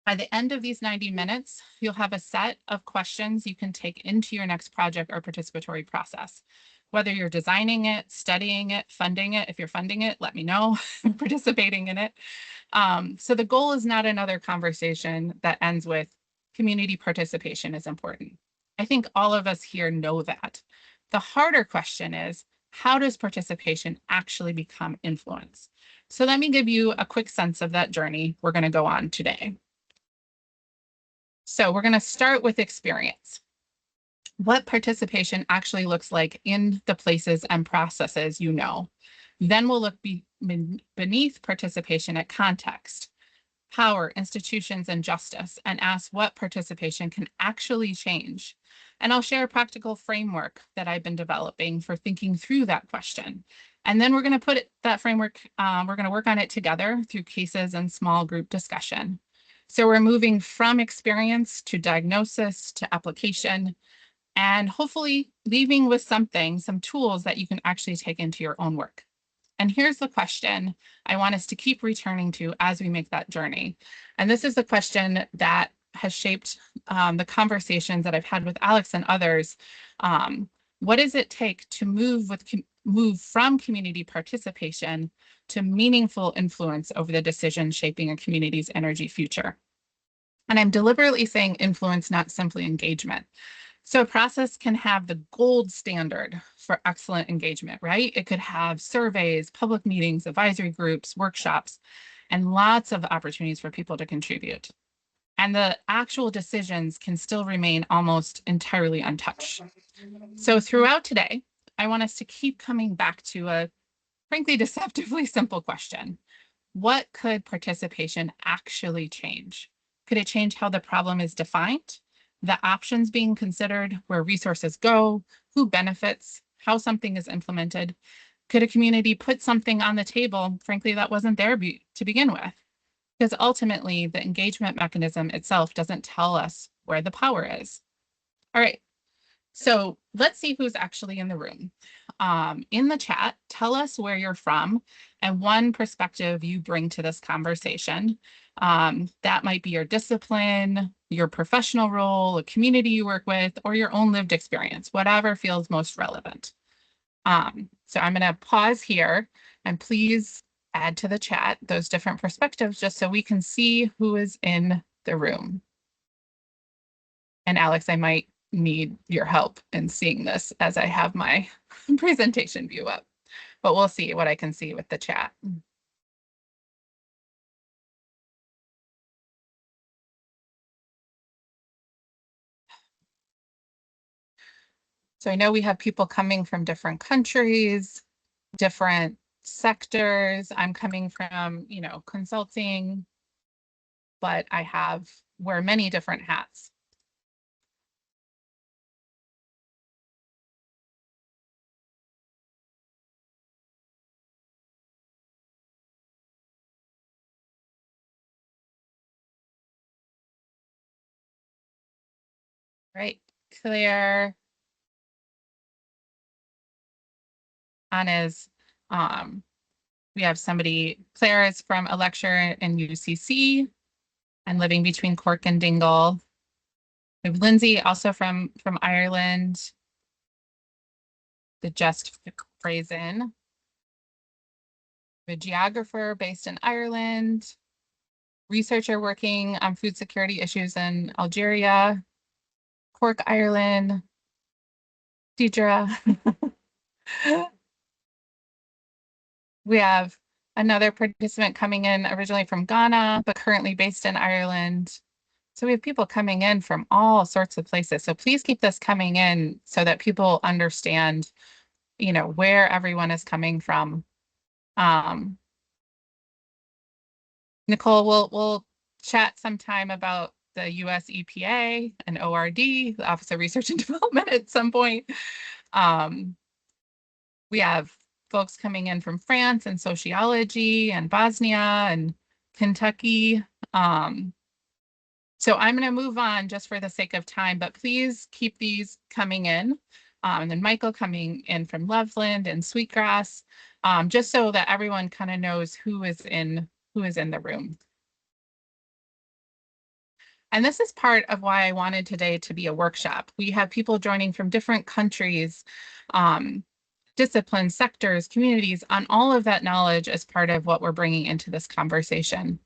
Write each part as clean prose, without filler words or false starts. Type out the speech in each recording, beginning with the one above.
By the end of these 90 minutes, you'll have a set of questions you can take into your next project or participatory process. Whether you're designing it, studying it, funding it, if you're funding it, let me know, participating in it. So the goal is not another conversation that ends with community participation is important. I think all of us here know that. The harder question is, how does participation actually become influence? So let me give you a quick sense of that journey we're going to go on today. So we're going to start with experience. What participation actually looks like in the places and processes you know. Then we'll look beneath participation at context, power, institutions, and justice, and ask what participation can actually change. And I'll share a practical framework that I've been developing for thinking through that question. And then we're going to put that framework, we're going to work on it together through cases and small group discussion. So we're moving from experience to diagnosis to application, and hopefully leaving with something, some tools that you can actually take into your own work. And here's the question I want us to keep returning to as we make that journey. And this is the question that has shaped the conversations that I've had with Alex and others. What does it take to move from community participation to meaningful influence over the decisions shaping a community's energy future? And I'm deliberately saying influence, not simply engagement. So a process can have the gold standard for excellent engagement, right? It could have surveys, public meetings, advisory groups, workshops, and lots of opportunities for people to contribute. And the actual decisions can still remain almost entirely untouched. So throughout today, I want us to keep coming back to a frankly deceptively simple question. What could participation actually change? Could it change how the problem is defined, the options being considered, where resources go, who benefits, how something is implemented? Could a community put something on the table, frankly, that wasn't there to begin with? Because ultimately, the engagement mechanism itself doesn't tell us where the power is. All right, so let's see who's actually in the room. In the chat, tell us where you're from and one perspective you bring to this conversation. That might be your discipline, your professional role, a community you work with, or your own lived experience, whatever feels most relevant. So I'm going to pause here and please add to the chat those different perspectives just so we can see who is in the room. And Alex, I might need your help in seeing this as I have my presentation view up, but we'll see what I can see with the chat. So I know we have people coming from different countries, different sectors. I'm coming from, consulting, but I wear many different hats. Right, Claire, Anna's, we have Claire is from a lecture in UCC and living between Cork and Dingle. We have Lindsay, also from Ireland, the Just Phrasin. A geographer based in Ireland, researcher working on food security issues in Algeria, Cork, Ireland, Deirdre. We have another participant coming in originally from Ghana, but currently based in Ireland. So we have people coming in from all sorts of places. So please keep this coming in so that people understand, where everyone is coming from. Nicole, we'll chat sometime about the US EPA and ORD, the Office of Research and Development at some point. We have folks coming in from France and sociology and Bosnia and Kentucky. So I'm going to move on just for the sake of time, but please keep these coming in. And then Michael coming in from Loveland and Sweetgrass, just so that everyone kind of knows who is in the room. And this is part of why I wanted today to be a workshop. We have people joining from different countries, disciplines, sectors, communities, on all of that knowledge as part of what we're bringing into this conversation.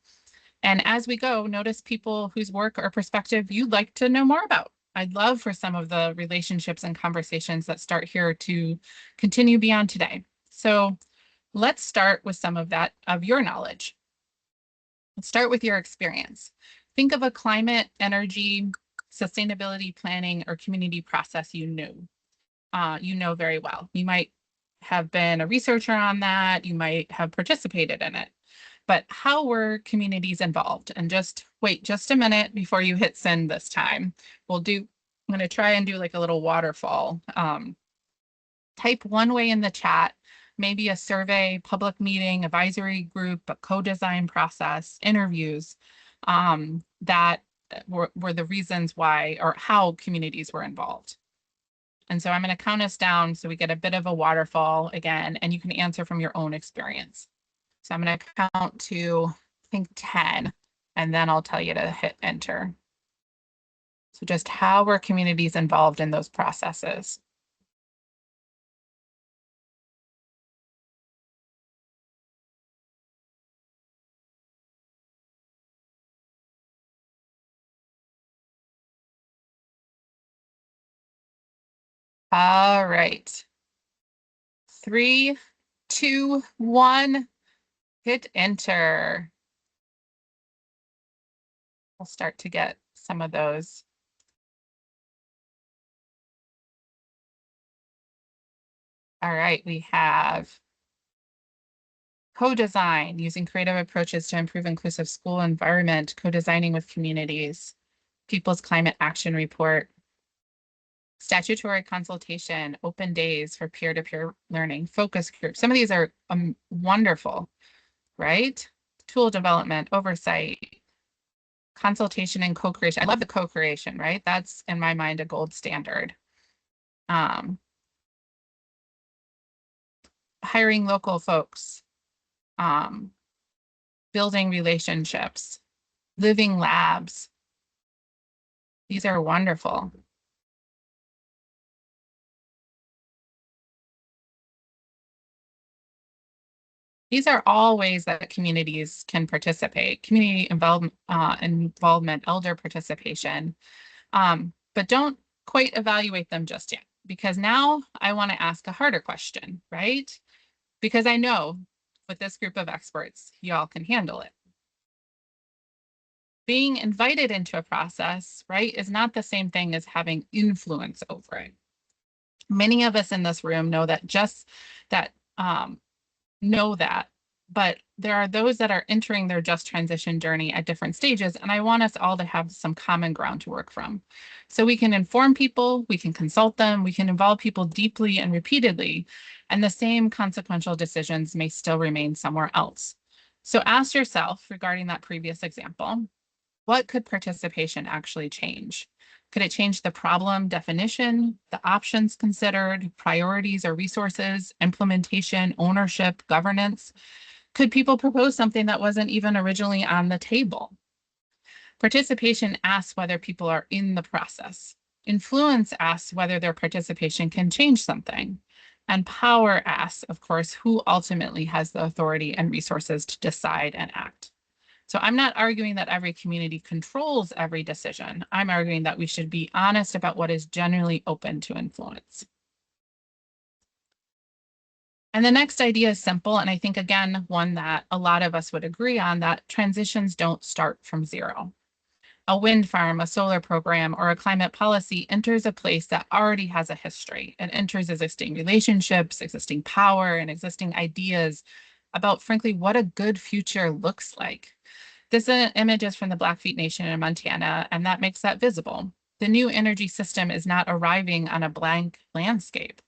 And as we go, notice people whose work or perspective you'd like to know more about. I'd love for some of the relationships and conversations that start here to continue beyond today. So let's start with some of that, of your knowledge. Let's start with your experience. Think of a climate, energy, sustainability planning, or community process you know very well. You might have been a researcher on that. You might have participated in it. But how were communities involved? And just wait just a minute before you hit send this time. I'm going to try and do like a little waterfall. Type one way in the chat, maybe a survey, public meeting, advisory group, a co-design process, interviews that were the reasons why or how communities were involved. And so I'm going to count us down so we get a bit of a waterfall again, and you can answer from your own experience. So I'm going to count to, I think, 10, and then I'll tell you to hit enter. So just how were communities involved in those processes? All right. 3, 2, 1, hit enter. We'll start to get some of those. All right, we have co-design, using creative approaches to improve inclusive school environment, co-designing with communities, People's Climate Action Report, statutory consultation, open days for peer-to-peer learning, focus groups. Some of these are wonderful, right? Tool development, oversight, consultation and co-creation. I love the co-creation, right? That's in my mind a gold standard. Hiring local folks, building relationships, living labs. These are wonderful. These are all ways that communities can participate, community involvement, elder participation, but don't quite evaluate them just yet, because now I want to ask a harder question, right? Because I know with this group of experts, y'all can handle it. Being invited into a process, right, is not the same thing as having influence over it. Many of us in this room know that but there are those that are entering their just transition journey at different stages, and I want us all to have some common ground to work from. So we can inform people, we can consult them, we can involve people deeply and repeatedly, and the same consequential decisions may still remain somewhere else. So ask yourself, regarding that previous example, what could participation actually change? Could it change the problem definition, the options considered, priorities or resources, implementation, ownership, governance? Could people propose something that wasn't even originally on the table? Participation asks whether people are in the process. Influence asks whether their participation can change something. And power asks, of course, who ultimately has the authority and resources to decide and act. So I'm not arguing that every community controls every decision. I'm arguing that we should be honest about what is generally open to influence. And the next idea is simple, and I think, again, one that a lot of us would agree on, that transitions don't start from zero. A wind farm, a solar program, or a climate policy enters a place that already has a history. It enters existing relationships, existing power, and existing ideas about, frankly, what a good future looks like. This image is from the Blackfeet Nation in Montana, and that makes that visible. The new energy system is not arriving on a blank landscape.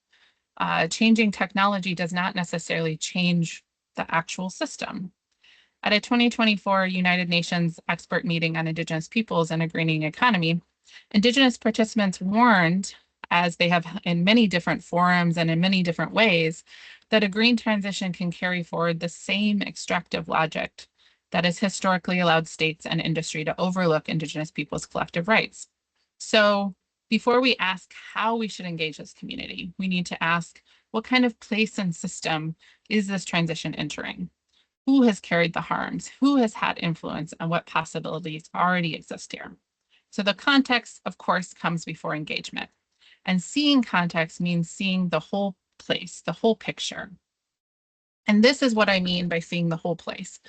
Changing technology does not necessarily change the actual system. At a 2024 United Nations expert meeting on Indigenous peoples and a greening economy, Indigenous participants warned, as they have in many different forums and in many different ways, that a green transition can carry forward the same extractive logic that has historically allowed states and industry to overlook Indigenous peoples' collective rights. So before we ask how we should engage this community, we need to ask, what kind of place and system is this transition entering? Who has carried the harms? Who has had influence, and what possibilities already exist here? So the context, of course, comes before engagement. And seeing context means seeing the whole place, the whole picture. And this is what I mean by seeing the whole place.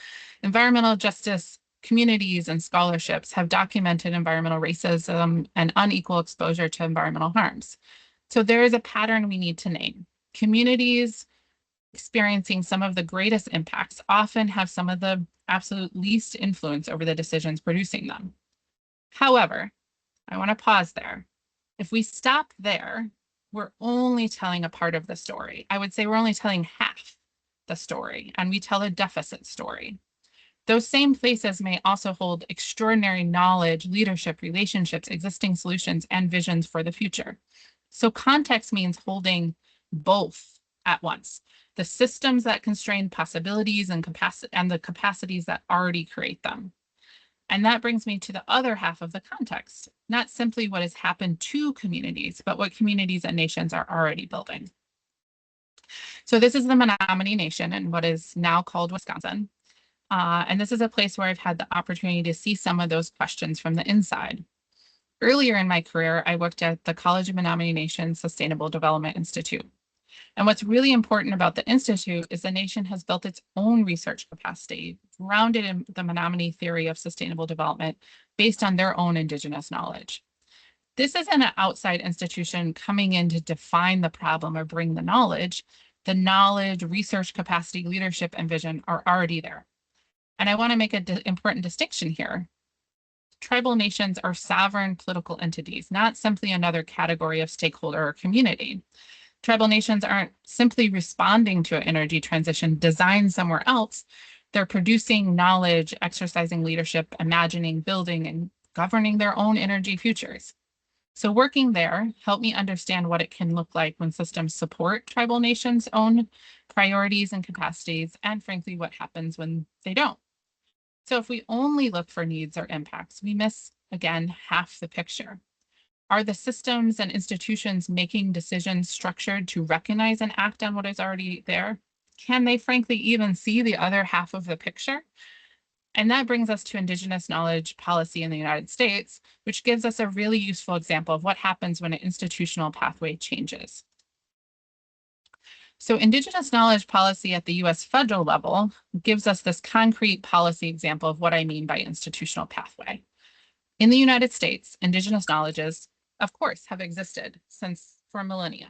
Environmental justice communities and scholarships have documented environmental racism and unequal exposure to environmental harms. So there is a pattern we need to name. Communities experiencing some of the greatest impacts often have some of the absolute least influence over the decisions producing them. However, I want to pause there. If we stop there, we're only telling a part of the story. I would say we're only telling half the story, and we tell a deficit story. Those same places may also hold extraordinary knowledge, leadership, relationships, existing solutions, and visions for the future. So context means holding both at once. The systems that constrain possibilities and the capacities that already create them. And that brings me to the other half of the context, not simply what has happened to communities, but what communities and nations are already building. So this is the Menominee Nation in what is now called Wisconsin. And this is a place where I've had the opportunity to see some of those questions from the inside. Earlier in my career, I worked at the College of Menominee Nations Sustainable Development Institute. And what's really important about the Institute is the nation has built its own research capacity, grounded in the Menominee theory of sustainable development based on their own Indigenous knowledge. This isn't an outside institution coming in to define the problem or bring the knowledge. The knowledge, research capacity, leadership, and vision are already there. And I want to make an important distinction here. Tribal nations are sovereign political entities, not simply another category of stakeholder or community. Tribal nations aren't simply responding to an energy transition designed somewhere else. They're producing knowledge, exercising leadership, imagining, building, and governing their own energy futures. So working there helped me understand what it can look like when systems support tribal nations' own priorities and capacities, and frankly, what happens when they don't. So if we only look for needs or impacts, we miss, again, half the picture. Are the systems and institutions making decisions structured to recognize and act on what is already there? Can they frankly even see the other half of the picture? And that brings us to Indigenous knowledge policy in the United States, which gives us a really useful example of what happens when an institutional pathway changes. So Indigenous knowledge policy at the US federal level gives us this concrete policy example of what I mean by institutional pathway. In the United States, Indigenous knowledges, of course, have existed for millennia.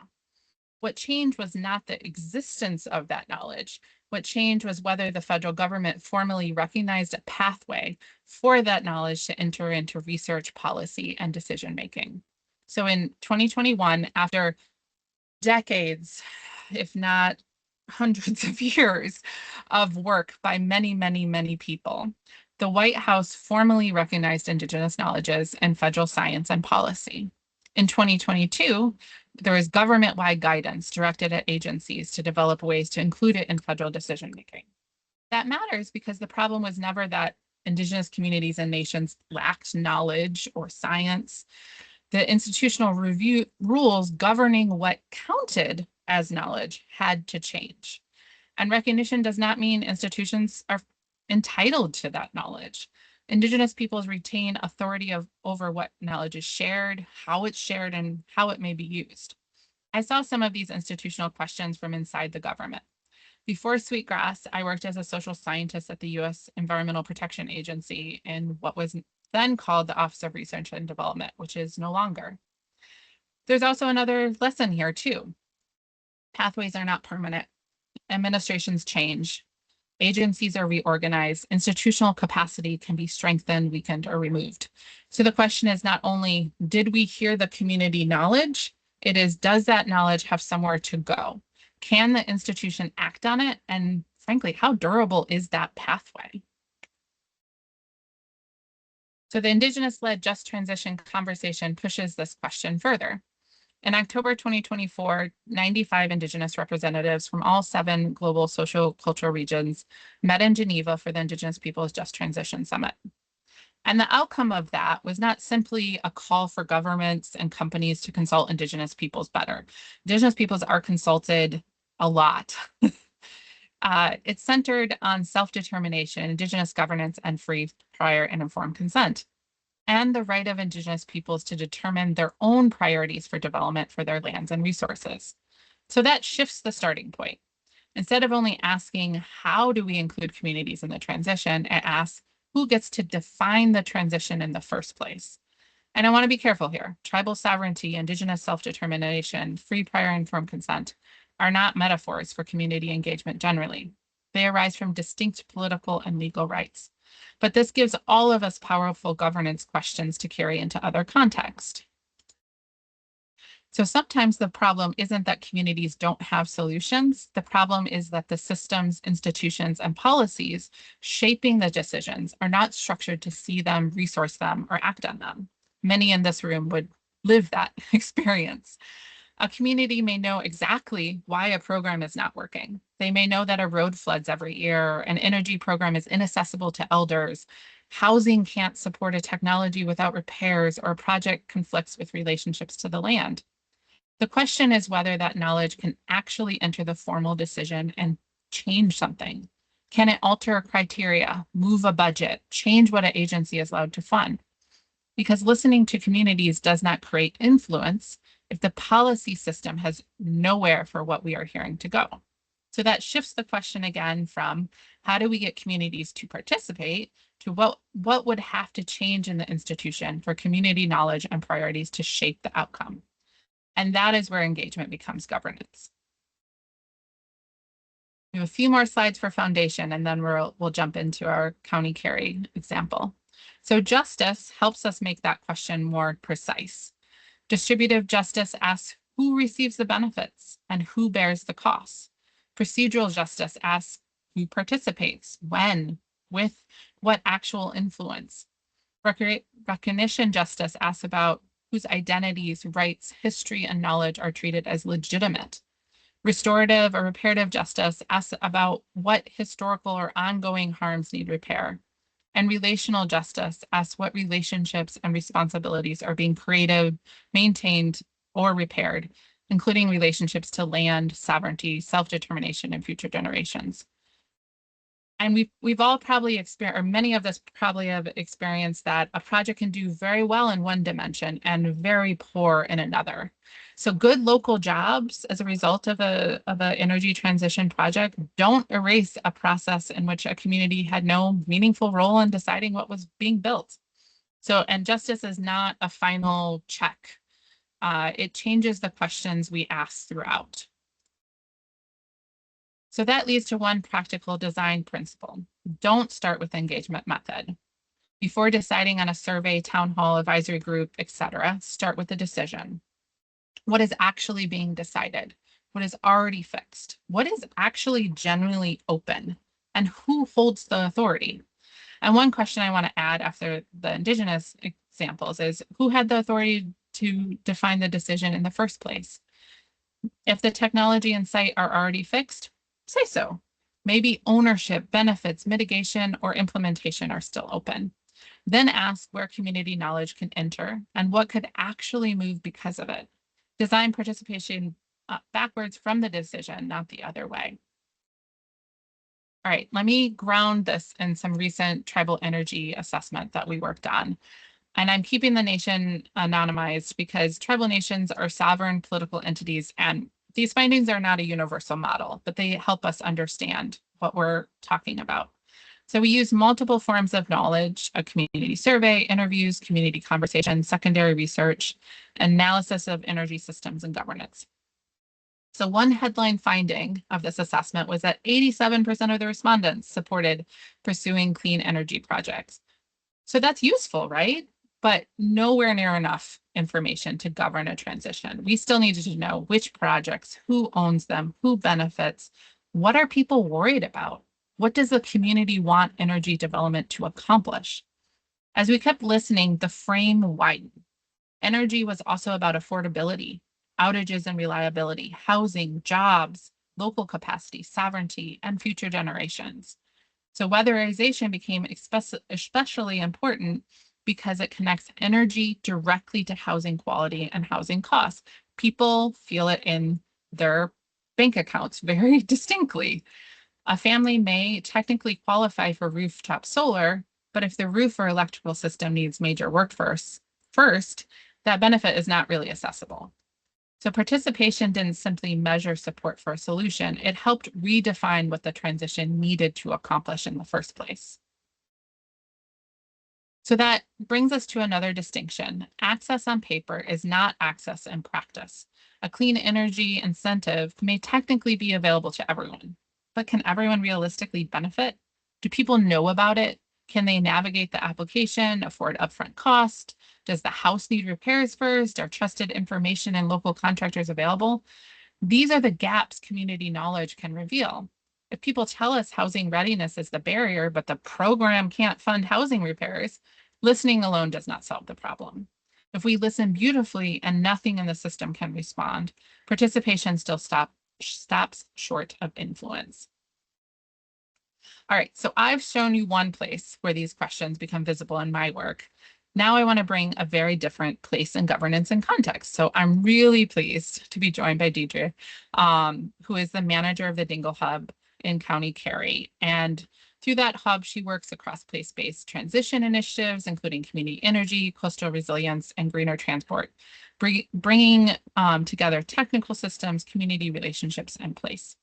What changed was not the existence of that knowledge. What changed was whether the federal government formally recognized a pathway for that knowledge to enter into research, policy, and decision-making. So in 2021, after decades, if not hundreds of years of work by many, many, many people, the White House formally recognized Indigenous knowledges in federal science and policy. In 2022, there is government-wide guidance directed at agencies to develop ways to include it in federal decision-making. That matters because the problem was never that Indigenous communities and nations lacked knowledge or science. The institutional review rules governing what counted as knowledge had to change. And recognition does not mean institutions are entitled to that knowledge. Indigenous peoples retain authority over what knowledge is shared, how it's shared, and how it may be used. I saw some of these institutional questions from inside the government. Before Sweetgrass, I worked as a social scientist at the U.S. Environmental Protection Agency in what was then called the Office of Research and Development, which is no longer. There's also another lesson here too. Pathways are not permanent. Administrations change. Agencies are reorganized. Institutional capacity can be strengthened, weakened, or removed. So the question is not only, did we hear the community knowledge? It is, does that knowledge have somewhere to go? Can the institution act on it? And frankly, how durable is that pathway? So the Indigenous-led just transition conversation pushes this question further. In October 2024, 95 Indigenous representatives from all 7 global socio-cultural regions met in Geneva for the Indigenous Peoples Just Transition Summit. And the outcome of that was not simply a call for governments and companies to consult Indigenous peoples better. Indigenous peoples are consulted a lot. It's centered on self-determination, Indigenous governance, and free, prior, and informed consent, and the right of Indigenous peoples to determine their own priorities for development for their lands and resources. So that shifts the starting point. Instead of only asking, how do we include communities in the transition, it asks, who gets to define the transition in the first place? And I want to be careful here. Tribal sovereignty, Indigenous self-determination, free, prior, informed consent are not metaphors for community engagement generally. They arise from distinct political and legal rights. But this gives all of us powerful governance questions to carry into other contexts. So sometimes the problem isn't that communities don't have solutions. The problem is that the systems, institutions, and policies shaping the decisions are not structured to see them, resource them, or act on them. Many in this room would live that experience. A community may know exactly why a program is not working. They may know that a road floods every year, an energy program is inaccessible to elders, housing can't support a technology without repairs, or a project conflicts with relationships to the land. The question is whether that knowledge can actually enter the formal decision and change something. Can it alter a criteria, move a budget, change what an agency is allowed to fund? Because listening to communities does not create influence if the policy system has nowhere for what we are hearing to go. So that shifts the question again from how do we get communities to participate to what would have to change in the institution for community knowledge and priorities to shape the outcome. And that is where engagement becomes governance. We have a few more slides for foundation, and then we'll jump into our County Kerry example. So justice helps us make that question more precise. Distributive justice asks who receives the benefits and who bears the costs. Procedural justice asks who participates, when, with what actual influence. Recognition justice asks about whose identities, rights, history, and knowledge are treated as legitimate. Restorative or reparative justice asks about what historical or ongoing harms need repair. And relational justice asks what relationships and responsibilities are being created, maintained, or repaired, including relationships to land, sovereignty, self-determination, and future generations. And we've all probably experienced, or many of us probably have experienced that a project can do very well in one dimension and very poor in another. So good local jobs as a result of an energy transition project don't erase a process in which a community had no meaningful role in deciding what was being built. So, and justice is not a final check. It changes the questions we ask throughout. So that leads to one practical design principle. Don't start with engagement method. Before deciding on a survey, town hall, advisory group, etc., start with the decision. What is actually being decided? What is already fixed? What is actually genuinely open? And who holds the authority? And one question I want to add after the Indigenous examples is who had the authority to define the decision in the first place? If the technology and site are already fixed, say so. Maybe ownership, benefits, mitigation, or implementation are still open. Then ask where community knowledge can enter and what could actually move because of it. Design participation backwards from the decision, not the other way. All right, let me ground this in some recent tribal energy assessment that we worked on. And I'm keeping the nation anonymized because tribal nations are sovereign political entities, and these findings are not a universal model, but they help us understand what we're talking about. So we use multiple forms of knowledge: a community survey, interviews, community conversation, secondary research, analysis of energy systems and governance. So one headline finding of this assessment was that 87% of the respondents supported pursuing clean energy projects. So that's useful, right? But nowhere near enough information to govern a transition. We still needed to know which projects, who owns them, who benefits, what are people worried about? What does the community want energy development to accomplish? As we kept listening, the frame widened. Energy was also about affordability. outages and reliability, housing, jobs, local capacity, sovereignty, and future generations. So weatherization became especially important because it connects energy directly to housing quality and housing costs. People feel it in their bank accounts very distinctly. A family may technically qualify for rooftop solar, but if the roof or electrical system needs major work first, that benefit is not really accessible. So participation didn't simply measure support for a solution, it helped redefine what the transition needed to accomplish in the first place. So that brings us to another distinction. Access on paper is not access in practice. A clean energy incentive may technically be available to everyone, but can everyone realistically benefit? Do people know about it? Can they navigate the application, afford upfront cost? Does the house need repairs first? Are trusted information and local contractors available? These are the gaps community knowledge can reveal. If people tell us housing readiness is the barrier, but the program can't fund housing repairs, listening alone does not solve the problem. If we listen beautifully and nothing in the system can respond, participation still stops short of influence. All right, so I've shown you one place where these questions become visible in my work. Now I want to bring a very different place in governance and context. So I'm really pleased to be joined by Deirdre, who is the manager of the Dingle Hub in County Kerry. And through that hub, she works across place-based transition initiatives, including community energy, coastal resilience, and greener transport, bringing together technical systems, community relationships, and place.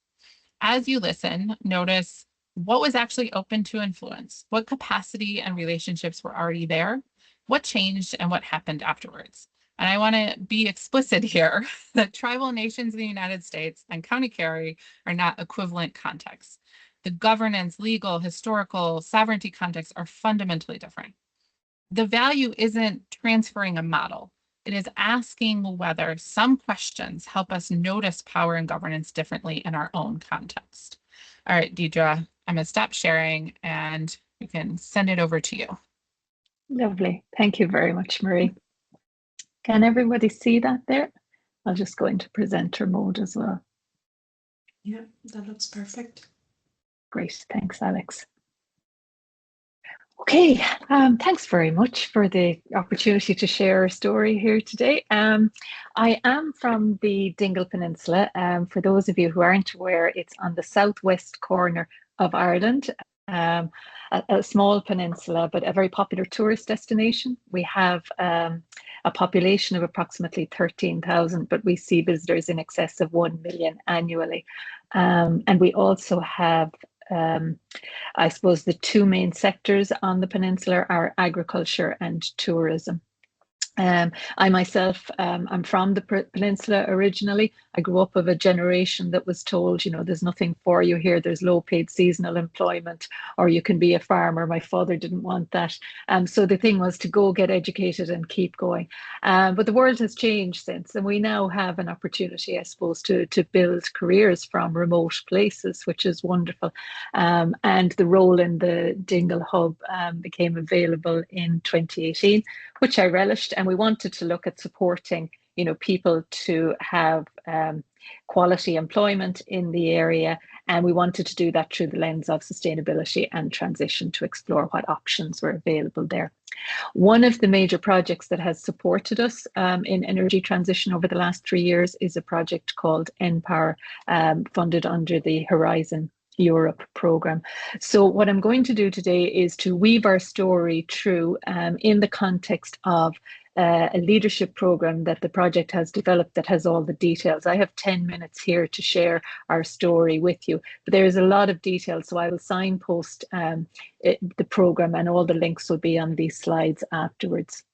As you listen, notice what was actually open to influence, what capacity and relationships were already there, what changed, and what happened afterwards. And I want to be explicit here that tribal nations in the United States and County Kerry are not equivalent contexts. The governance, legal, historical, sovereignty contexts are fundamentally different. The value isn't transferring a model. It is asking whether some questions help us notice power and governance differently in our own context. All right, Deirdre, I'm going to stop sharing and we can send it over to you. Lovely. Thank you very much, Marie. Can everybody see that there? I'll just go into presenter mode as well. Yeah, that looks perfect. Great. Thanks, Alex. Okay, thanks very much for the opportunity to share our story here today. I am from the Dingle Peninsula. For those of you who aren't aware, it's on the southwest corner of Ireland, a small peninsula, but a very popular tourist destination. We have a population of approximately 13,000, but we see visitors in excess of 1 million annually. And we also have I suppose the two main sectors on the peninsula are agriculture and tourism. I myself, I'm from the peninsula originally. I grew up of a generation that was told, you know, there's nothing for you here. There's low paid seasonal employment, or you can be a farmer. My father didn't want that. So the thing was to go get educated and keep going. But the world has changed since, and we now have an opportunity, I suppose, to build careers from remote places, which is wonderful. And the role in the Dingle Hub became available in 2018, which I relished, and we wanted to look at supporting, you know, people to have quality employment in the area, and we wanted to do that through the lens of sustainability and transition to explore what options were available there. One of the major projects that has supported us in energy transition over the last 3 years is a project called ENPOWER, funded under the Horizon Europe program. So what I'm going to do today is to weave our story through in the context of a leadership program that the project has developed that has all the details. I have 10 minutes here to share our story with you, but there is a lot of detail, so I will signpost the program, and all the links will be on these slides afterwards.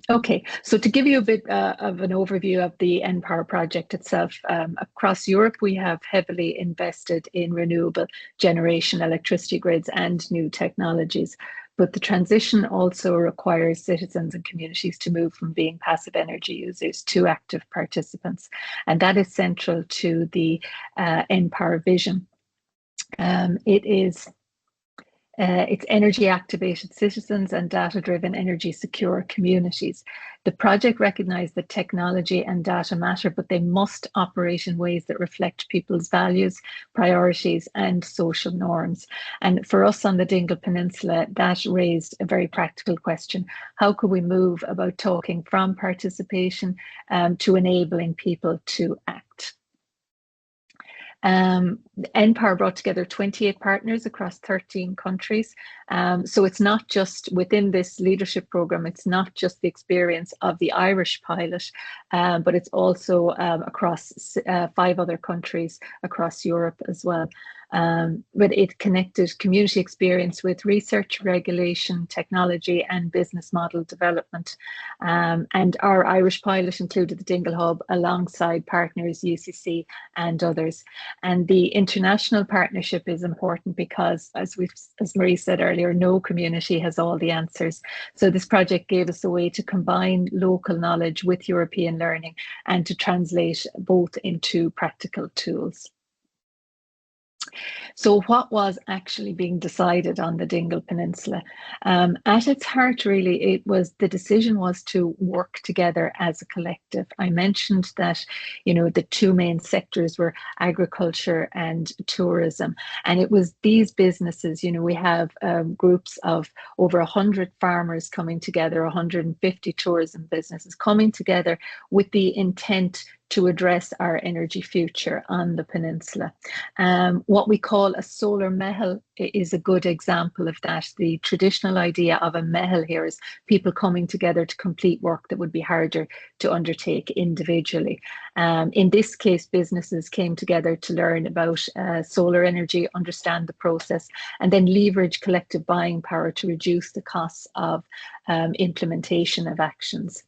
Okay, so to give you a bit of an overview of the ENPOWER project itself, across Europe we have heavily invested in renewable generation, electricity grids and new technologies. But the transition also requires citizens and communities to move from being passive energy users to active participants. And that is central to the ENPOWER vision. It is It's energy activated citizens and data driven energy secure communities. The project recognised that technology and data matter, but they must operate in ways that reflect people's values, priorities and social norms. And for us on the Dingle Peninsula, that raised a very practical question. How could we move about talking from participation to enabling people to act? ENPOWER brought together 28 partners across 13 countries. So it's not just within this leadership program, it's not just the experience of the Irish pilot, but it's also across 5 other countries across Europe as well. But it connected community experience with research, regulation, technology and business model development. And our Irish pilot included the Dingle Hub alongside partners UCC and others. And the international partnership is important because, as Marie said earlier, no community has all the answers. So this project gave us a way to combine local knowledge with European learning and to translate both into practical tools. So what was actually being decided on the Dingle Peninsula? At its heart, really, the decision was to work together as a collective. I mentioned that, the 2 main sectors were agriculture and tourism. And it was these businesses, we have groups of over 100 farmers coming together, 150 tourism businesses coming together with the intent to address our energy future on the peninsula. What we call a solar mehel is a good example of that. The traditional idea of a mehel here is people coming together to complete work that would be harder to undertake individually. In this case, businesses came together to learn about solar energy, understand the process, and then leverage collective buying power to reduce the costs of implementation of actions.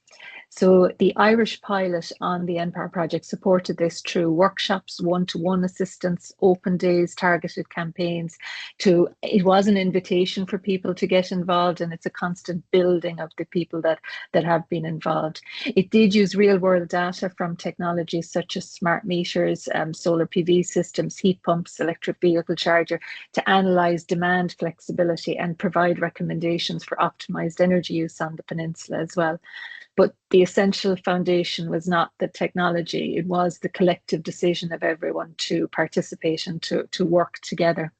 So the Irish pilot on the ENPOWER project supported this through workshops, one-to-one assistance, open days, targeted campaigns. It was an invitation for people to get involved, and it's a constant building of the people that have been involved. It did use real-world data from technologies such as smart meters, solar PV systems, heat pumps, electric vehicle charger to analyse demand flexibility and provide recommendations for optimised energy use on the peninsula as well. But the essential foundation was not the technology, it was the collective decision of everyone to participate and to work together.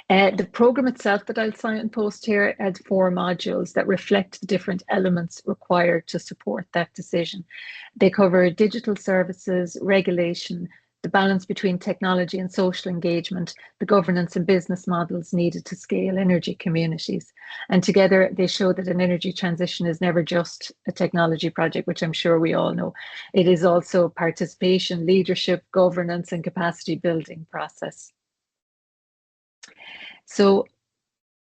The programme itself that I'll signpost here had 4 modules that reflect the different elements required to support that decision. They cover digital services, regulation, the balance between technology and social engagement, the governance and business models needed to scale energy communities. And together they show that an energy transition is never just a technology project, which I'm sure we all know. It is also participation, leadership, governance and capacity building process. So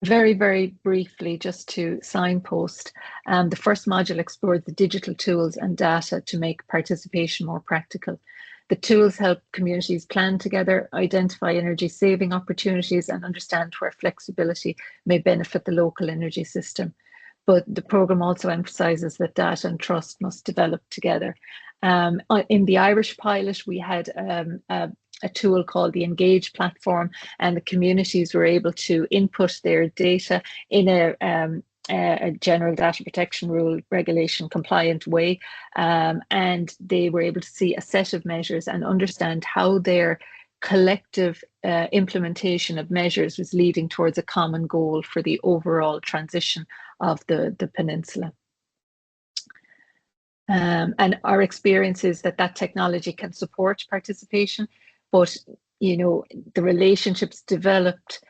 very, very briefly, just to signpost, the first module explored the digital tools and data to make participation more practical. The tools help communities plan together, identify energy saving opportunities and understand where flexibility may benefit the local energy system. But the programme also emphasises that data and trust must develop together. In the Irish pilot, we had a tool called the Engage platform, and the communities were able to input their data in a general data protection rule regulation compliant way, and they were able to see a set of measures and understand how their collective implementation of measures was leading towards a common goal for the overall transition of the peninsula. And our experience is that technology can support participation, but the relationships developed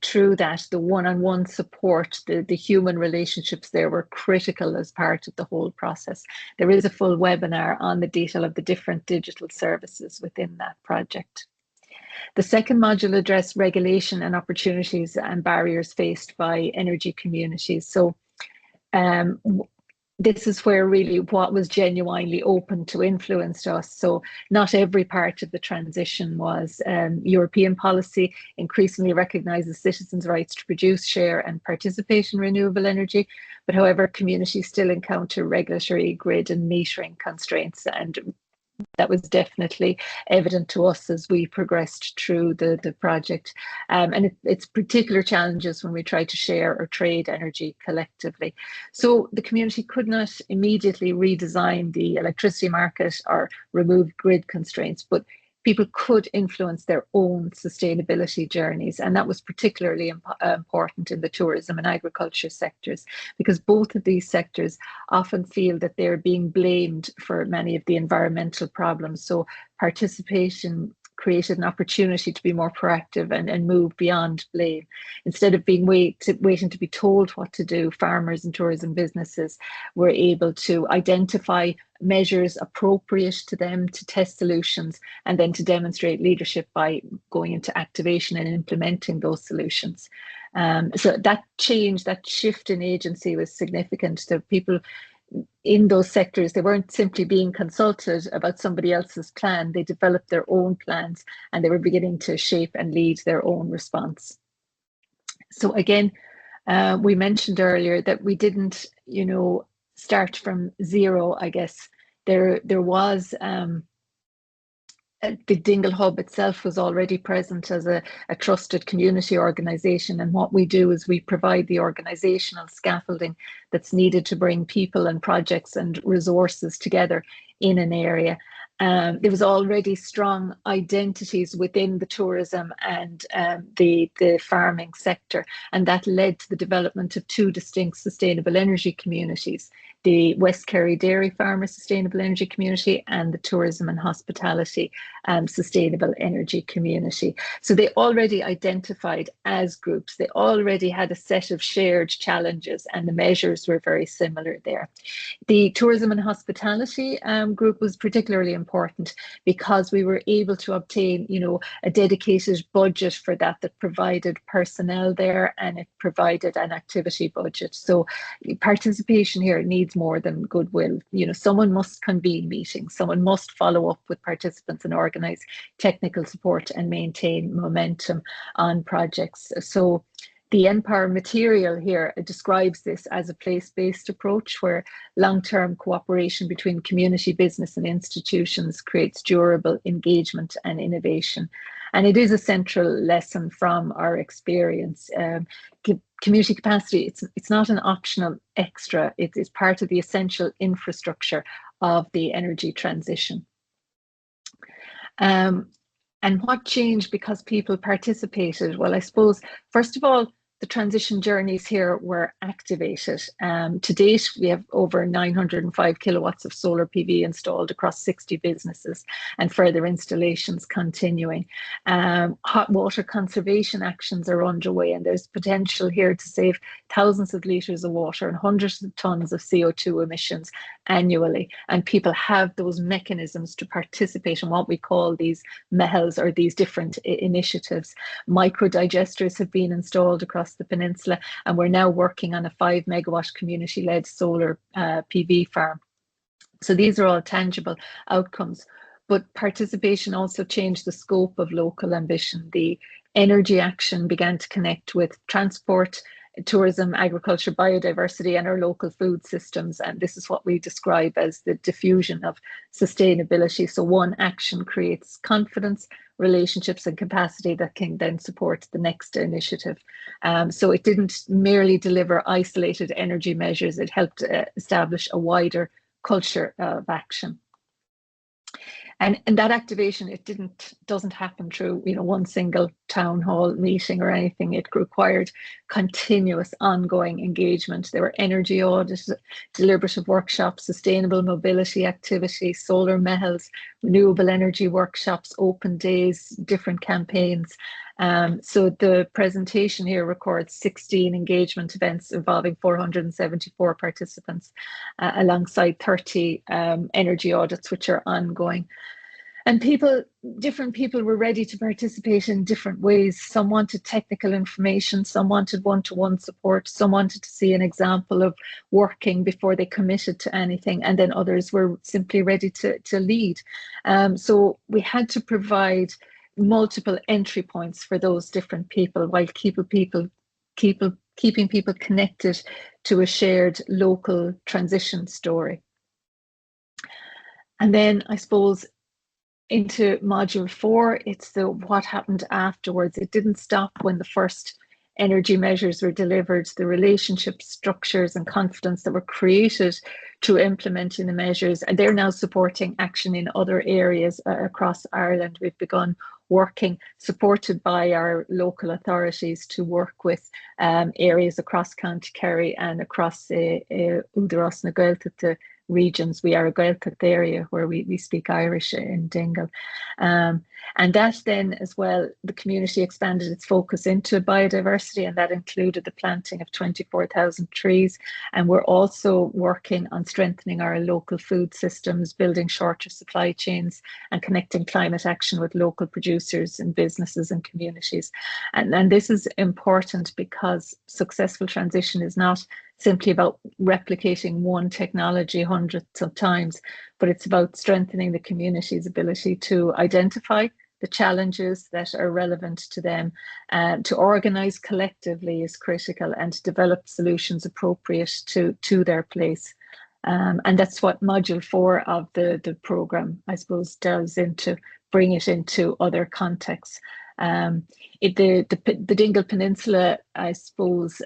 through that, the one-on-one support, the human relationships there were critical as part of the whole process. There is a full webinar on the detail of the different digital services within that project. The second module addressed regulation and opportunities and barriers faced by energy communities. So this is where really what was genuinely open to influenced us. So not every part of the transition was European policy increasingly recognises citizens' rights to produce, share and participate in renewable energy. But however, communities still encounter regulatory, grid and metering constraints, and that was definitely evident to us as we progressed through the project. And it's particular challenges when we try to share or trade energy collectively. So the community could not immediately redesign the electricity market or remove grid constraints, but people could influence their own sustainability journeys. And that was particularly important in the tourism and agriculture sectors, because both of these sectors often feel that they're being blamed for many of the environmental problems. So participation created an opportunity to be more proactive and move beyond blame. Instead of being waiting to be told what to do, farmers and tourism businesses were able to identify measures appropriate to them, to test solutions, and then to demonstrate leadership by going into activation and implementing those solutions. So that change, that shift in agency was significant. The people in those sectors, they weren't simply being consulted about somebody else's plan. They developed their own plans, and they were beginning to shape and lead their own response. So again, we mentioned earlier that we didn't, start from zero. I guess there was the Dingle Hub itself was already present as a trusted community organisation, and what we do is we provide the organisational scaffolding that's needed to bring people and projects and resources together in an area. There was already strong identities within the tourism and the farming sector, and that led to the development of two distinct sustainable energy communities: the West Kerry Dairy Farmer Sustainable Energy Community and the Tourism and Hospitality Sustainable Energy Community. So they already identified as groups, they already had a set of shared challenges, and the measures were very similar there. The Tourism and Hospitality group was particularly important because we were able to obtain, a dedicated budget for that provided personnel there, and it provided an activity budget. So participation here needs more than goodwill. Someone must convene meetings, someone must follow up with participants and organise technical support and maintain momentum on projects. So the ENPOWER material here describes this as a place-based approach where long-term cooperation between community, business and institutions creates durable engagement and innovation. And it is a central lesson from our experience. Community capacity, it's not an optional extra, it is part of the essential infrastructure of the energy transition. And what changed because people participated? Well, I suppose, first of all, the transition journeys here were activated. To date, we have over 905 kilowatts of solar PV installed across 60 businesses, and further installations continuing. Hot water conservation actions are underway, and there's potential here to save thousands of litres of water and hundreds of tonnes of CO2 emissions annually. And people have those mechanisms to participate in what we call these MEHLs, or these different initiatives. Micro digesters have been installed across the peninsula, and we're now working on a 5 megawatt community-led solar PV farm. So these are all tangible outcomes, but participation also changed the scope of local ambition. The energy action began to connect with transport, tourism, agriculture, biodiversity, and our local food systems. And this is what we describe as the diffusion of sustainability. So one action creates confidence, relationships and capacity that can then support the next initiative. So it didn't merely deliver isolated energy measures, it helped establish a wider culture of action. And that activation, it doesn't happen through one single town hall meeting or anything. It required continuous ongoing engagement. There were energy audits, deliberative workshops, sustainable mobility activities, solar MEHLs, renewable energy workshops, open days, different campaigns. So the presentation here records 16 engagement events involving 474 participants, alongside 30 energy audits, which are ongoing. And different people were ready to participate in different ways. Some wanted technical information, some wanted one-to-one support, some wanted to see an example of working before they committed to anything, and then others were simply ready to lead. So we had to provide multiple entry points for those different people, while keeping people connected to a shared local transition story. And then I suppose into module 4, it's the what happened afterwards. It didn't stop when the first energy measures were delivered. The relationship structures and confidence that were created through implementing the measures, and they're now supporting action in other areas across Ireland. We've begun working, supported by our local authorities, to work with areas across County Kerry and across Údaráis na Gaeltachta regions. We are a Gaeltacht area where we speak Irish in Dingle. And that then as well, the community expanded its focus into biodiversity, and that included the planting of 24,000 trees. And we're also working on strengthening our local food systems, building shorter supply chains, and connecting climate action with local producers and businesses and communities. And this is important because successful transition is not simply about replicating one technology hundreds of times, but it's about strengthening the community's ability to identify the challenges that are relevant to them, to organise collectively is critical, and to develop solutions appropriate to their place. And that's what module 4 of the programme, I suppose, delves into, bring it into other contexts. The Dingle Peninsula, I suppose,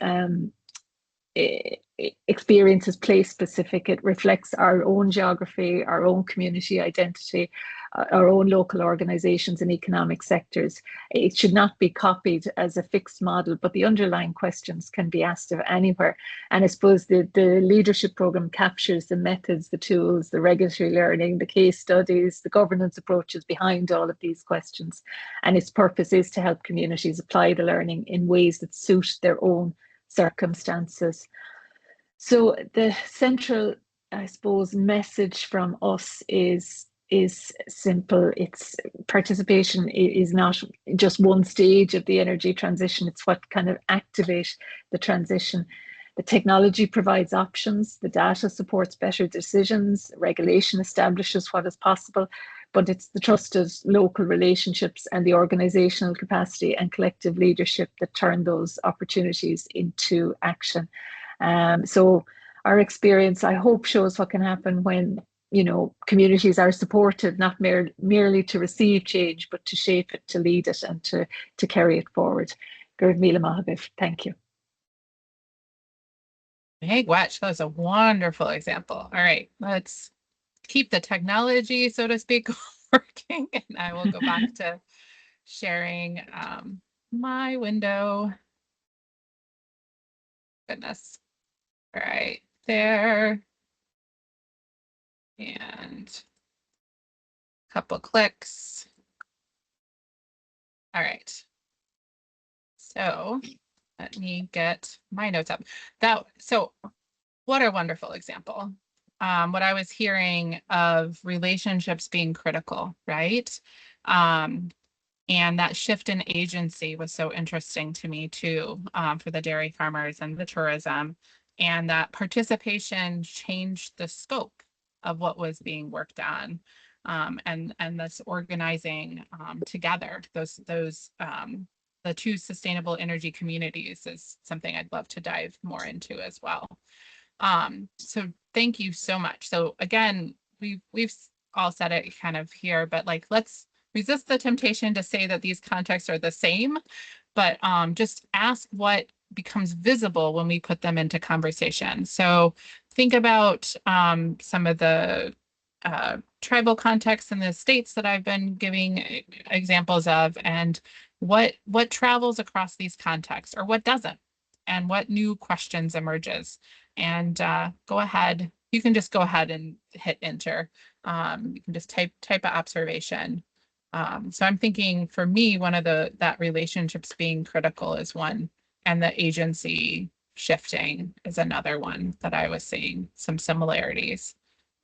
experience is place specific. It reflects our own geography, our own community identity, our own local organisations and economic sectors. It should not be copied as a fixed model, but the underlying questions can be asked of anywhere. And I suppose the leadership programme captures the methods, the tools, the regulatory learning, the case studies, the governance approaches behind all of these questions. And its purpose is to help communities apply the learning in ways that suit their own circumstances. So the central, I suppose, message from us is simple. It's participation is not just one stage of the energy transition. It's what kind of activate the transition. The technology provides options, the data supports better decisions, regulation establishes what is possible, but it's the trusted local relationships and the organizational capacity and collective leadership that turn those opportunities into action. So our experience, I hope, shows what can happen when, you know, communities are supported, not merely to receive change, but to shape it, to lead it, and to carry it forward. Gurd Mila Mahabif, thank you. Hey, Gwetch, that was a wonderful example. All right, let's keep the technology, so to speak, working, and I will go back to sharing my window. Goodness. All right, there. And a couple clicks. All right. So let me get my notes up. So what a wonderful example. What I was hearing of relationships being critical, right? And that shift in agency was so interesting to me too, for the dairy farmers and the tourism, and that participation changed the scope of what was being worked on, and this organizing together, the two sustainable energy communities is something I'd love to dive more into as well. So thank you so much. So again, we've all said it kind of here, but like, let's resist the temptation to say that these contexts are the same, but just ask what becomes visible when we put them into conversation. So think about some of the tribal contexts in the states that I've been giving examples of, and what travels across these contexts, or what doesn't, and what new questions emerges. And go ahead. You can just go ahead and hit enter. You can just type an observation. So I'm thinking, for me, one of that relationships being critical is one, and the agency shifting is another one that I was seeing some similarities.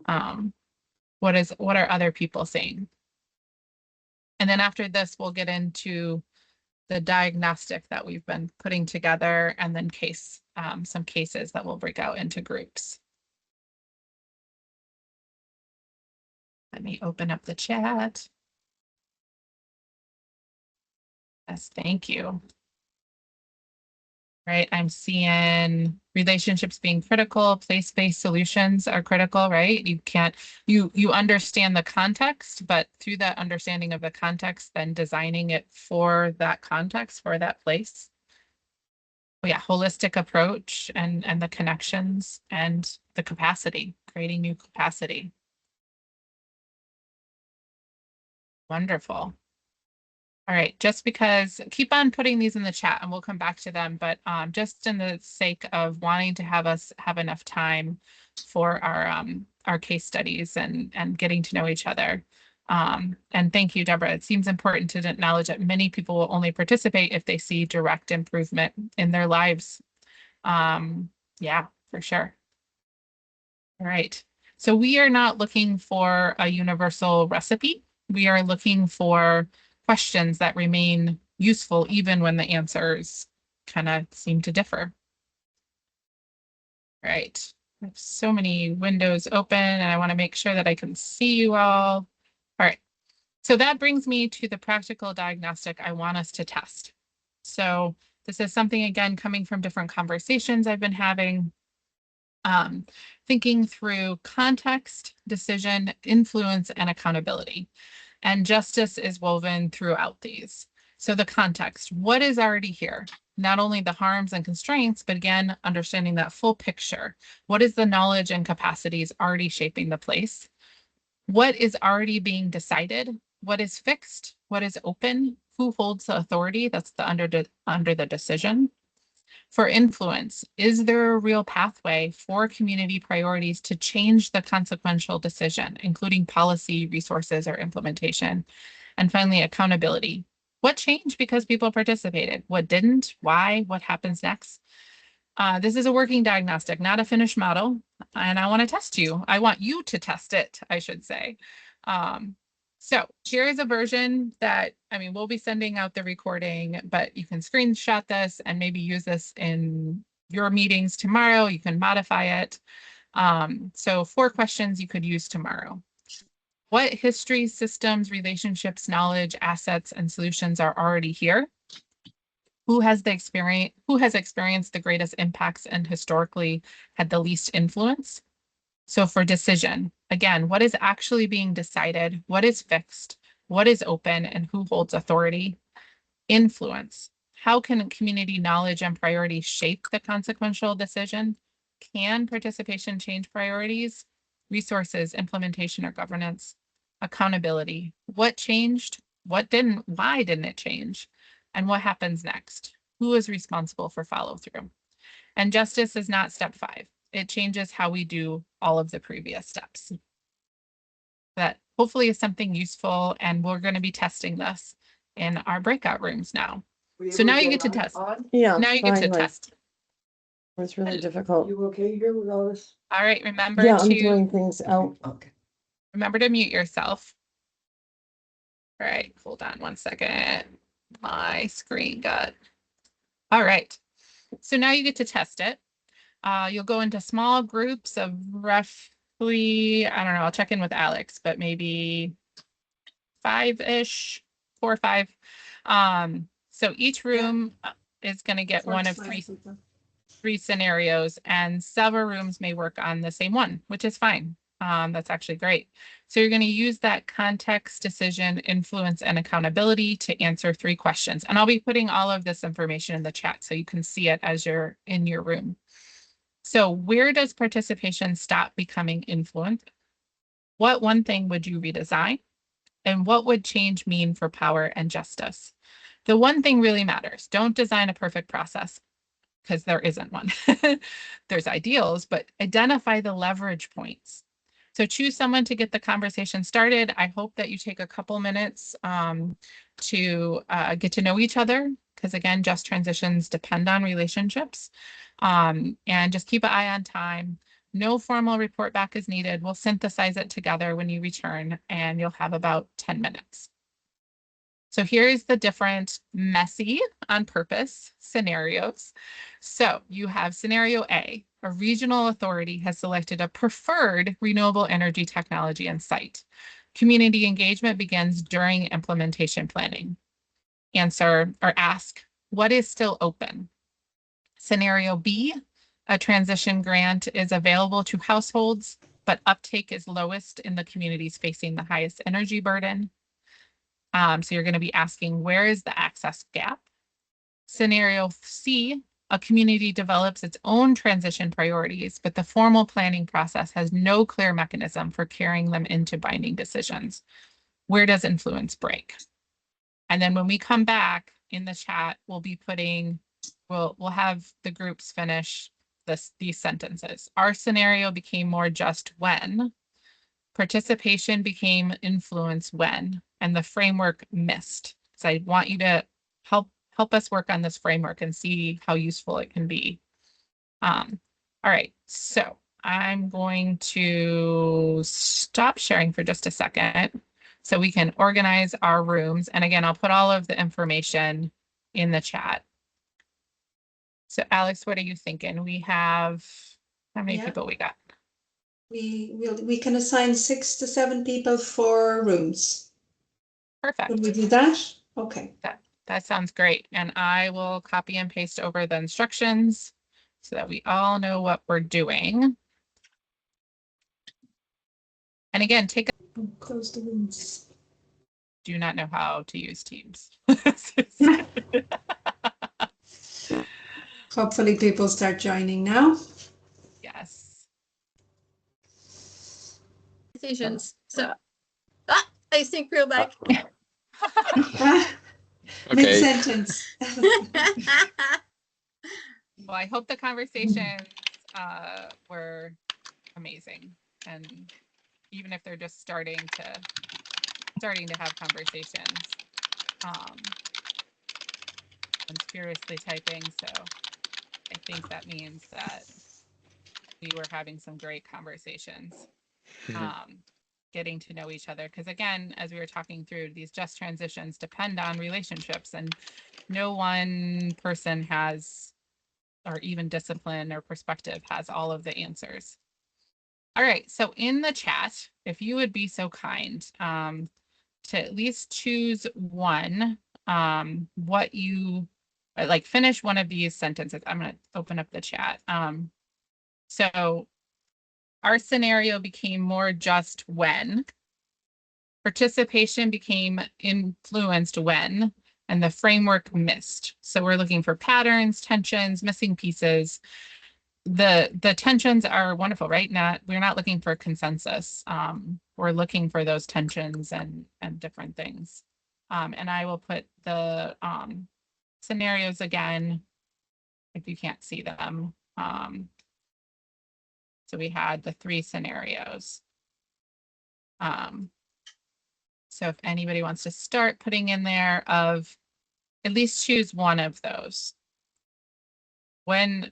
What are other people seeing? And then after this, we'll get into the diagnostic that we've been putting together, and then some cases that we'll break out into groups. Let me open up the chat. Yes, thank you. right? I'm seeing relationships being critical, place-based solutions are critical, right? You understand the context, but through that understanding of the context, then designing it for that context, for that place. Yeah, holistic approach and the connections and the capacity, creating new capacity. Wonderful. All right, just because keep on putting these in the chat and we'll come back to them, but just in the sake of wanting to have us have enough time for our case studies and getting to know each other. And thank you, Deborah. It seems important to acknowledge that many people will only participate if they see direct improvement in their lives. Yeah, for sure. All right. So we are not looking for a universal recipe. We are looking for questions that remain useful even when the answers kind of seem to differ. All right. I have so many windows open and I want to make sure that I can see you all. All right. So that brings me to the practical diagnostic I want us to test. So this is something, again, coming from different conversations I've been having. Thinking through context, decision, influence, and accountability. And justice is woven throughout these. So the context, what is already here? Not only the harms and constraints, but again, understanding that full picture. What is the knowledge and capacities already shaping the place? What is already being decided? What is fixed? What is open? Who holds the authority? That's the under the decision. For influence, is there a real pathway for community priorities to change the consequential decision, including policy, resources, or implementation? And finally, accountability. What changed because people participated? What didn't? Why? What happens next? This is a working diagnostic, not a finished model. And I want to test you. I want you to test it, I should say. So here is a version that, I mean, we'll be sending out the recording, but you can screenshot this and maybe use this in your meetings tomorrow. You can modify it. So 4 questions you could use tomorrow. What history, systems, relationships, knowledge, assets, and solutions are already here? Who has experienced the greatest impacts and historically had the least influence? So for decision, again, what is actually being decided? What is fixed? What is open? And who holds authority? Influence. How can community knowledge and priorities shape the consequential decision? Can participation change priorities? Resources, implementation, or governance? Accountability. What changed? What didn't? Why didn't it change? And what happens next? Who is responsible for follow through? And justice is not step 5. It changes how we do all of the previous steps. That hopefully is something useful, and we're going to be testing this in our breakout rooms now. So now you get to test. Yeah. Now you get to finally. test. It's really difficult. You okay here with all this? All right, remember Yeah, I'm to doing things out. Okay. remember to mute yourself. All right, hold on one second. My screen got. All right. So now you get to test it. You'll go into small groups of roughly, I don't know, I'll check in with Alex, but maybe 5-ish, 4 or 5. So each room is going to get one of 3 scenarios, and several rooms may work on the same one, which is fine. That's actually great. So you're going to use that context, decision, influence, and accountability to answer 3 questions. And I'll be putting all of this information in the chat so you can see it as you're in your room. So where does participation stop becoming influence? What one thing would you redesign? And what would change mean for power and justice? The one thing really matters. Don't design a perfect process, because there isn't one. There's ideals, but identify the leverage points. So choose someone to get the conversation started. I hope that you take a couple minutes to get to know each other, because again, just transitions depend on relationships. And just keep an eye on time. No formal report back is needed. We'll synthesize it together when you return, and you'll have about 10 minutes. So here's the different messy on purpose scenarios. So you have scenario A, a regional authority has selected a preferred renewable energy technology and site. Community engagement begins during implementation planning. Answer or ask, what is still open? Scenario B, a transition grant is available to households, but uptake is lowest in the communities facing the highest energy burden. So you're going to be asking, where is the access gap? Scenario C, a community develops its own transition priorities, but the formal planning process has no clear mechanism for carrying them into binding decisions. Where does influence break? And then when we come back in the chat, we'll be putting, we'll have the groups finish these sentences. Our scenario became more just when. Participation became influence when, and the framework missed. So I want you to help us work on this framework and see how useful it can be. All right, so I'm going to stop sharing for just a second so we can organize our rooms. And again, I'll put all of the information in the chat. So Alex, what are you thinking? We have, how many people we got? We can assign 6 to 7 people for rooms. Perfect. Would we do that? Okay. That sounds great. And I will copy and paste over the instructions so that we all know what we're doing. And again, Close the rooms. Do not know how to use Teams. Hopefully people start joining now. Yes. Decisions. So, I think we're back. Mid-sentence. Well, I hope the conversations were amazing, and even if they're just starting to have conversations. I'm furiously typing, so I think that means that we were having some great conversations. Getting to know each other, because again, as we were talking through, these just transitions depend on relationships, and no one person has, or even discipline or perspective has all of the answers. All right, so in the chat, if you would be so kind to at least choose one, what you like, finish one of these sentences. I'm going to open up the chat. So our scenario became more just when. Participation became influenced when, and the framework missed. So we're looking for patterns, tensions, missing pieces. The tensions are wonderful, right? We're not looking for consensus. We're looking for those tensions and different things. And I will put the scenarios again, if you can't see them. So we had the 3 scenarios. So if anybody wants to start putting in there, of at least choose one of those. When,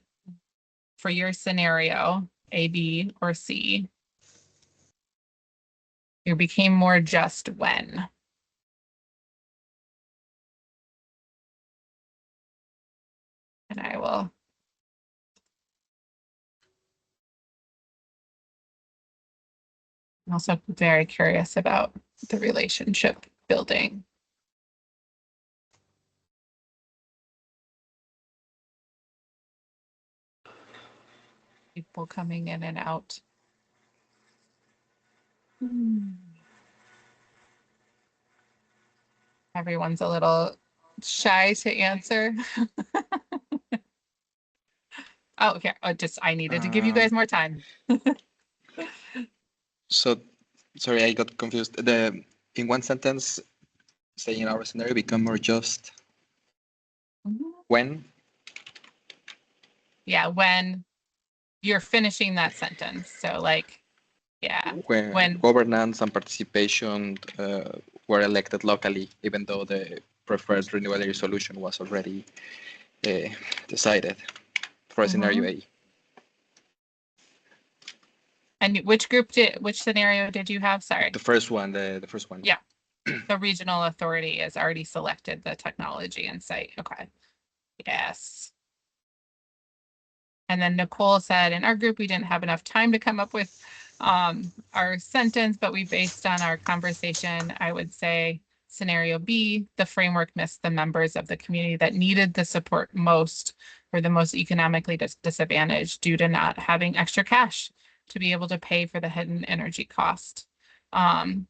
for your scenario, A, B, or C, you became more just when. And I will. I'm also very curious about the relationship building. People coming in and out. Everyone's a little shy to answer. Oh, okay. I needed to give you guys more time. So, sorry, I got confused. In one sentence, saying our scenario become more just when? Yeah, when you're finishing that sentence. So like, yeah. When governance and participation were elected locally, even though the preferred renewable solution was already decided for scenario A. And which scenario did you have? Sorry. The first one, the first one. Yeah. The regional authority has already selected the technology and site. Okay. Yes. And then Nicole said, in our group, we didn't have enough time to come up with our sentence, but we based on our conversation, I would say scenario B, the framework missed the members of the community that needed the support most for the most economically disadvantaged due to not having extra cash to be able to pay for the hidden energy cost. And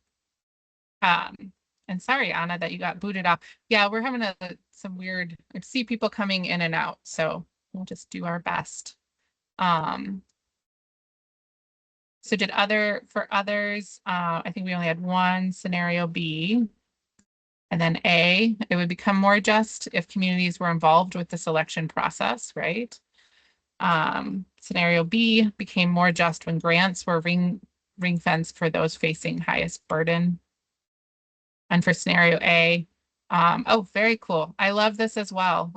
sorry, Anna, that you got booted off. Yeah, we're having some weird, I see people coming in and out, so we'll just do our best. So for others, I think we only had one scenario B. And then A, it would become more just if communities were involved with the selection process, right? Scenario B became more just when grants were ring fenced for those facing highest burden. And for scenario A, oh, very cool. I love this as well.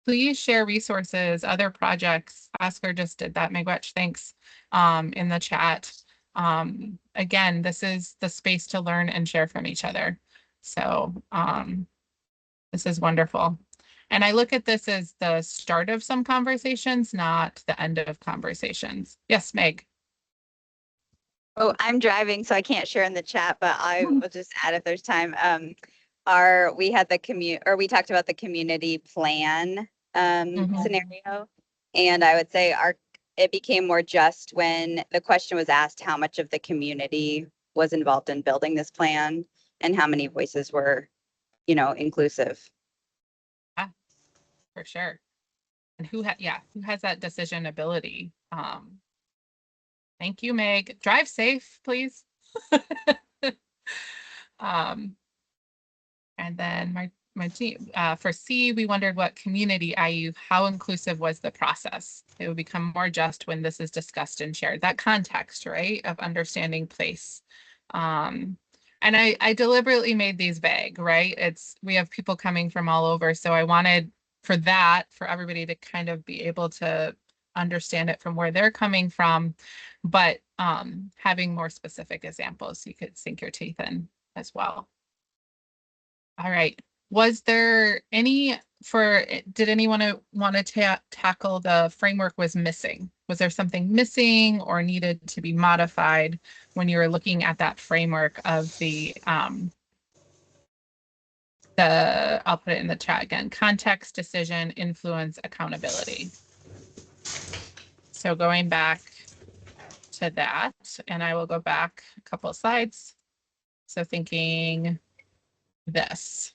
Please share resources, other projects. Oscar just did that. Miigwech, thanks, in the chat. Again, this is the space to learn and share from each other. So this is wonderful. And I look at this as the start of some conversations, not the end of conversations. Yes, Meg. Oh, I'm driving, so I can't share in the chat, but I will just add if there's time. We had we talked about the community plan scenario, and I would say it became more just when the question was asked how much of the community was involved in building this plan and how many voices were, inclusive. Yeah, for sure. And who has that decision ability? Thank you, Meg. Drive safe, please. And then my team, for C, we wondered what community, i.e. how inclusive was the process? It would become more just when this is discussed and shared. That context, right, of understanding place. And I deliberately made these vague, right? We have people coming from all over. So I wanted for everybody to kind of be able to understand it from where they're coming from, but having more specific examples so you could sink your teeth in as well. All right. Was there did anyone want to tackle the framework was missing? Was there something missing or needed to be modified when you were looking at that framework of I'll put it in the chat again, context, decision, influence, accountability. So going back to that, and I will go back a couple of slides. So thinking this.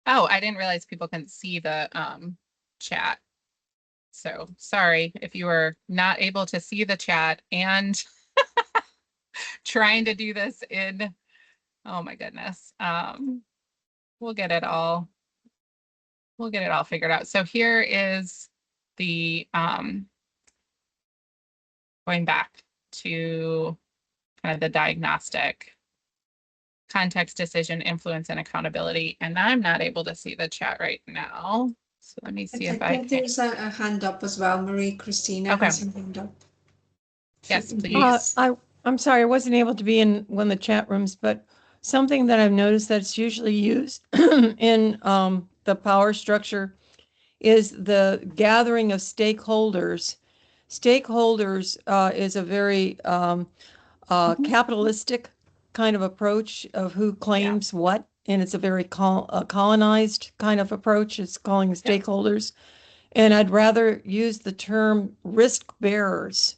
Oh, I didn't realize people couldn't see the chat. So sorry if you were not able to see the chat and trying to do this oh my goodness. We'll get it all figured out. So here is the going back to kind of the diagnostic context, decision, influence, and accountability. And I'm not able to see the chat right now. So let me see if I think there's a hand up as well. Marie Christina has a hand up. Yes, please. I'm sorry, I wasn't able to be in one of the chat rooms, but something that I've noticed that's usually used in the power structure is the gathering of stakeholders. Stakeholders is a very capitalistic kind of approach of who claims what, and it's a very colonized kind of approach. It's calling stakeholders. And I'd rather use the term risk bearers.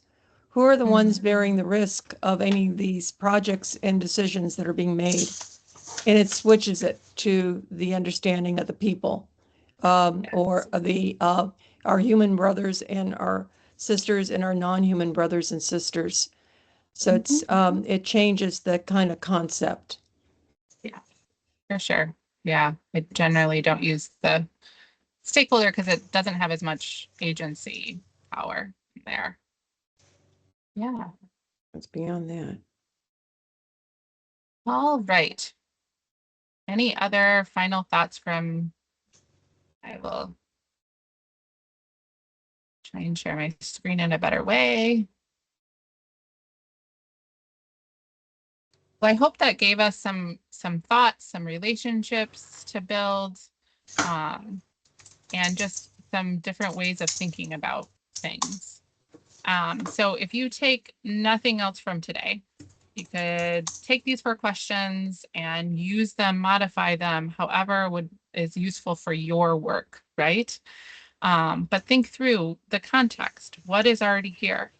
Who are the ones bearing the risk of any of these projects and decisions that are being made? And it switches it to the understanding of the people, or our human brothers and our sisters and our non-human brothers and sisters. So it changes the kind of concept. Yeah, for sure. Yeah, I generally don't use the stakeholder because it doesn't have as much agency power there. Yeah. It's beyond that. All right. Any other final thoughts from, I will try and share my screen in a better way. Well, I hope that gave us some thoughts, some relationships to build, and just some different ways of thinking about things. So if you take nothing else from today, you could take these 4 questions and use them, modify them, however is useful for your work, right? But think through the context. What is already here?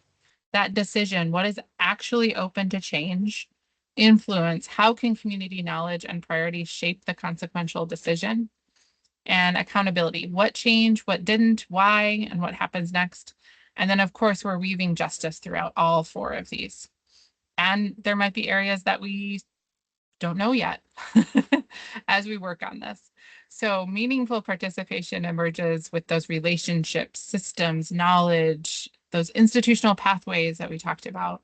That decision, what is actually open to change, influence? How can community knowledge and priorities shape the consequential decision? And accountability. What changed, what didn't, why, and what happens next? And then, of course, we're weaving justice throughout all 4 of these. And there might be areas that we don't know yet as we work on this. So meaningful participation emerges with those relationships, systems, knowledge, those institutional pathways that we talked about,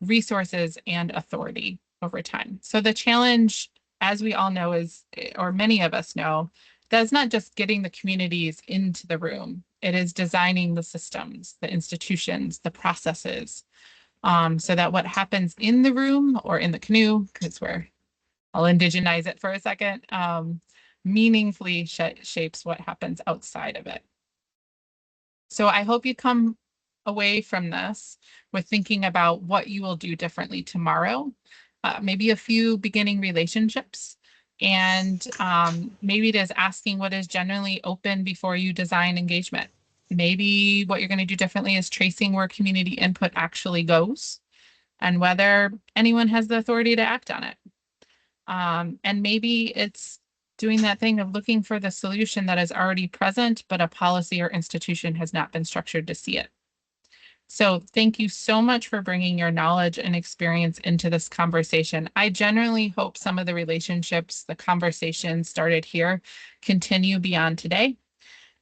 resources, and authority over time. So the challenge, as we all know, is, or many of us know, that's not just getting the communities into the room. It is designing the systems, the institutions, the processes, so that what happens in the room or in the canoe, because I'll indigenize it for a second, meaningfully shapes what happens outside of it. So I hope you come away from this with thinking about what you will do differently tomorrow, maybe a few beginning relationships, and maybe it is asking what is generally open before you design engagement. Maybe what you're going to do differently is tracing where community input actually goes and whether anyone has the authority to act on it. And maybe it's doing that thing of looking for the solution that is already present, but a policy or institution has not been structured to see it. So thank you so much for bringing your knowledge and experience into this conversation. I generally hope some of the relationships, the conversations started here continue beyond today.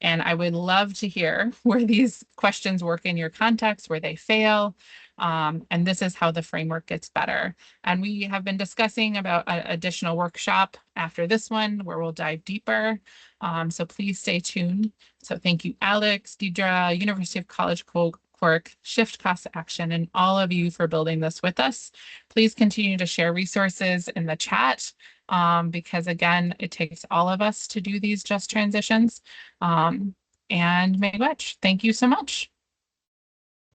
And I would love to hear where these questions work in your context, where they fail. And this is how the framework gets better. And we have been discussing about an additional workshop after this one where we'll dive deeper. So please stay tuned. So thank you, Alex, Deirdre, University of College Cork, Shift Cost Action, and all of you for building this with us. Please continue to share resources in the chat. Because again, it takes all of us to do these just transitions. And Miigwech, thank you so much.